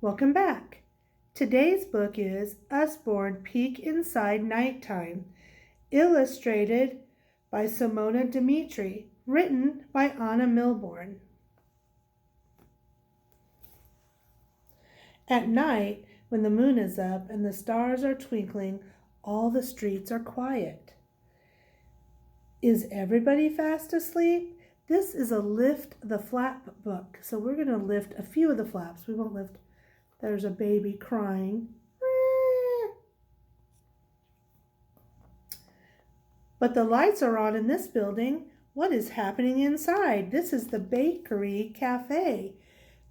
Welcome back. Today's book is Osborne Peek Inside Nighttime, illustrated by Simona Dimitri, written by Anna Milbourne. At night, when the moon is up and the stars are twinkling, all the streets are quiet. Is everybody fast asleep? This is a lift the flap book, so we're going to lift a few of the flaps. We won't lift. There's a baby crying. But the lights are on in this building. What is happening inside? This is the bakery cafe.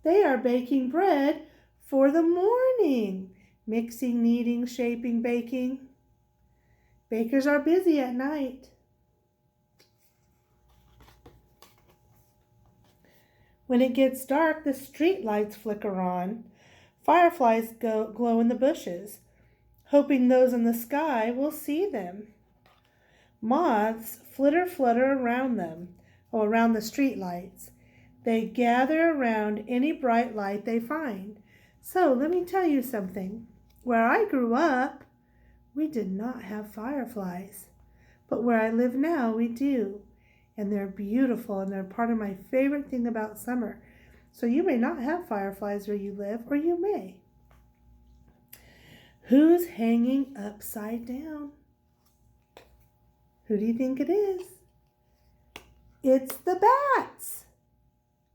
They are baking bread for the morning. Mixing, kneading, shaping, baking. Bakers are busy at night. When it gets dark, the street lights flicker on. Fireflies glow in the bushes, hoping those in the sky will see them. Moths flutter around them, around the street lights. They gather around any bright light they find. So let me tell you something. Where I grew up, we did not have fireflies. But where I live now, we do. And they're beautiful, and they're part of my favorite thing about summer. So you may not have fireflies where you live, or you may. Who's hanging upside down? Who do you think it is? It's the bats.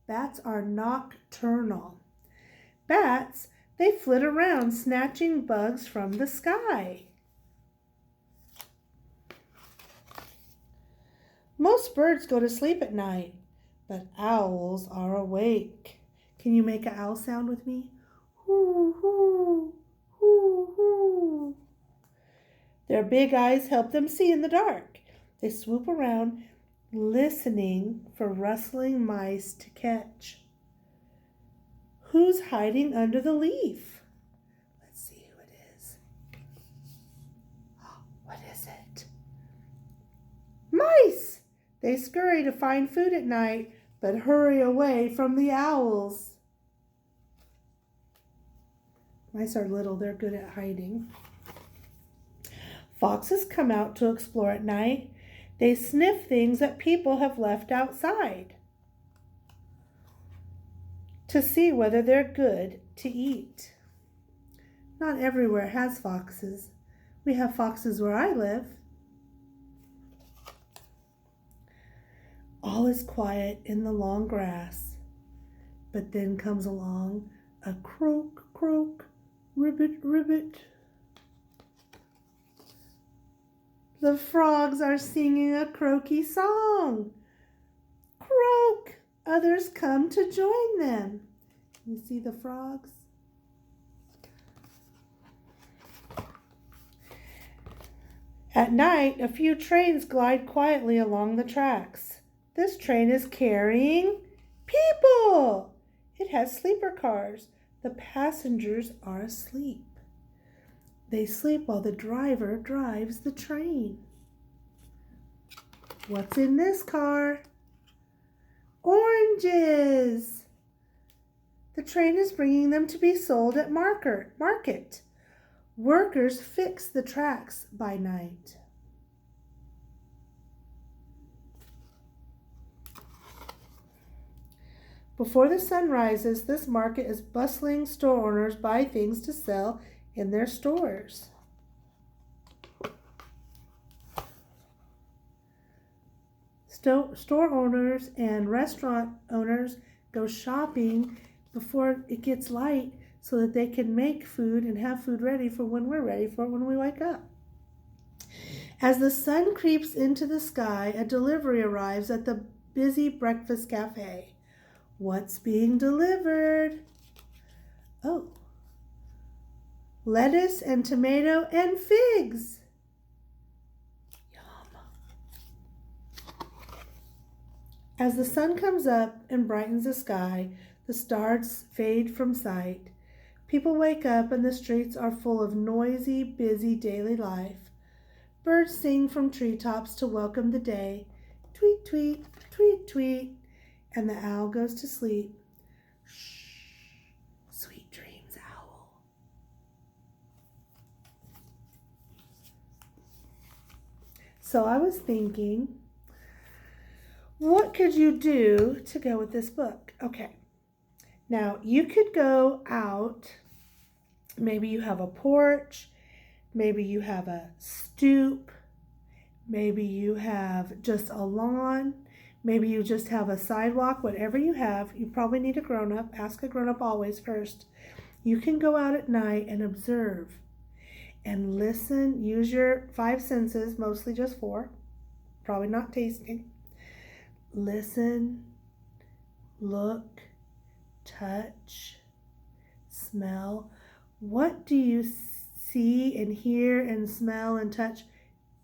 Bats are nocturnal. Bats, they flit around snatching bugs from the sky. Most birds go to sleep at night, but owls are awake. Can you make an owl sound with me? Hoo, hoo, hoo, hoo. Their big eyes help them see in the dark. They swoop around, listening for rustling mice to catch. Who's hiding under the leaf? Let's see who it is. Oh, what is it? Mice! They scurry to find food at night, but hurry away from the owls. Mice are little, they're good at hiding. Foxes come out to explore at night. They sniff things that people have left outside to see whether they're good to eat. Not everywhere has foxes. We have foxes where I live. All is quiet in the long grass, but then comes along a croak, croak, ribbit, ribbit. The frogs are singing a croaky song. Croak! Others come to join them. You see the frogs? At night, a few trains glide quietly along the tracks. This train is carrying people. It has sleeper cars. The passengers are asleep. They sleep while the driver drives the train. What's in this car? Oranges. The train is bringing them to be sold at market. Workers fix the tracks by night. Before the sun rises, this market is bustling. Store owners buy things to sell in their stores. Store owners and restaurant owners go shopping before it gets light so that they can make food and have food ready for when we're ready for it when we wake up. As the sun creeps into the sky, a delivery arrives at the busy breakfast cafe. What's being delivered? Oh, lettuce and tomato and figs. Yum. As the sun comes up and brightens the sky, the stars fade from sight. People wake up and the streets are full of noisy, busy daily life. Birds sing from treetops to welcome the day. Tweet, tweet, tweet, tweet. And the owl goes to sleep. Shh, sweet dreams, owl. So I was thinking, what could you do to go with this book? Okay, now you could go out. Maybe you have a porch. Maybe you have a stoop. Maybe you have just a lawn. Maybe you just have a sidewalk. Whatever you have, you probably need a grown-up. Ask a grown-up always first. You can go out at night and observe and listen. Use your 5 senses, mostly just 4. Probably not tasting. Listen, look, touch, smell. What do you see and hear and smell and touch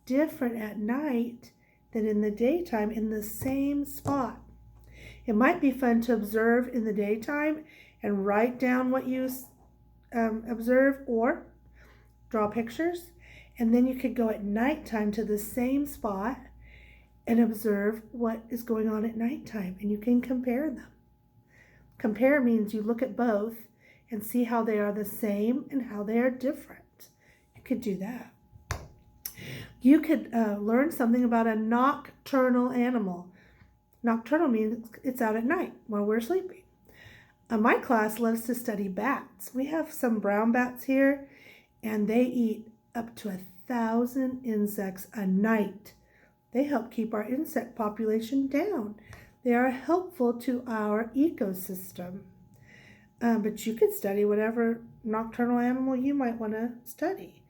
different at night than in the daytime in the same spot? It might be fun to observe in the daytime and write down what you observe or draw pictures, and then you could go at nighttime to the same spot and observe what is going on at nighttime, and you can compare them. Compare means you look at both and see how they are the same and how they are different. You could do that. You could learn something about a nocturnal animal. Nocturnal means it's out at night while we're sleeping. My class loves to study bats. We have some brown bats here, and they eat up to 1,000 insects a night. They help keep our insect population down. They are helpful to our ecosystem. But you could study whatever nocturnal animal you might want to study.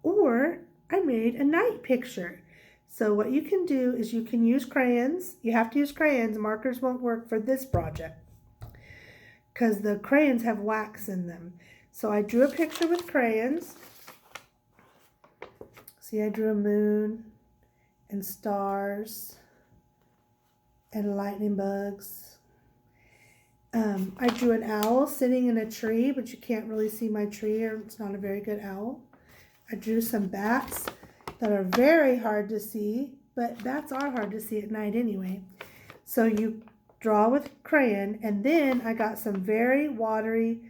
Or I made a night picture. So what you can do is you can use crayons. You have to use crayons. Markers won't work for this project because the crayons have wax in them. So I drew a picture with crayons. See, I drew a moon and stars and lightning bugs. I drew an owl sitting in a tree, but you can't really see my tree, or it's not a very good owl. I drew some bats that are very hard to see, but bats are hard to see at night anyway. So you draw with crayon, and then I got some very watery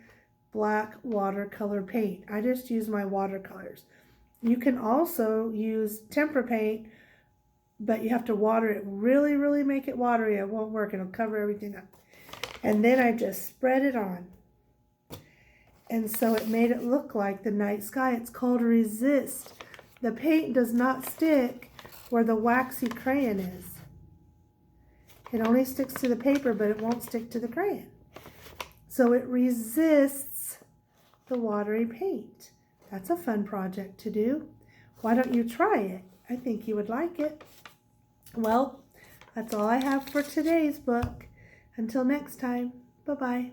black watercolor paint. I just use my watercolors. You can also use tempera paint, but you have to water it. Really, really make it watery. It won't work. It'll cover everything up. And then I just spread it on. And so it made it look like the night sky. It's called resist. The paint does not stick where the waxy crayon is. It only sticks to the paper, but it won't stick to the crayon. So it resists the watery paint. That's a fun project to do. Why don't you try it? I think you would like it. Well, that's all I have for today's book. Until next time, bye-bye.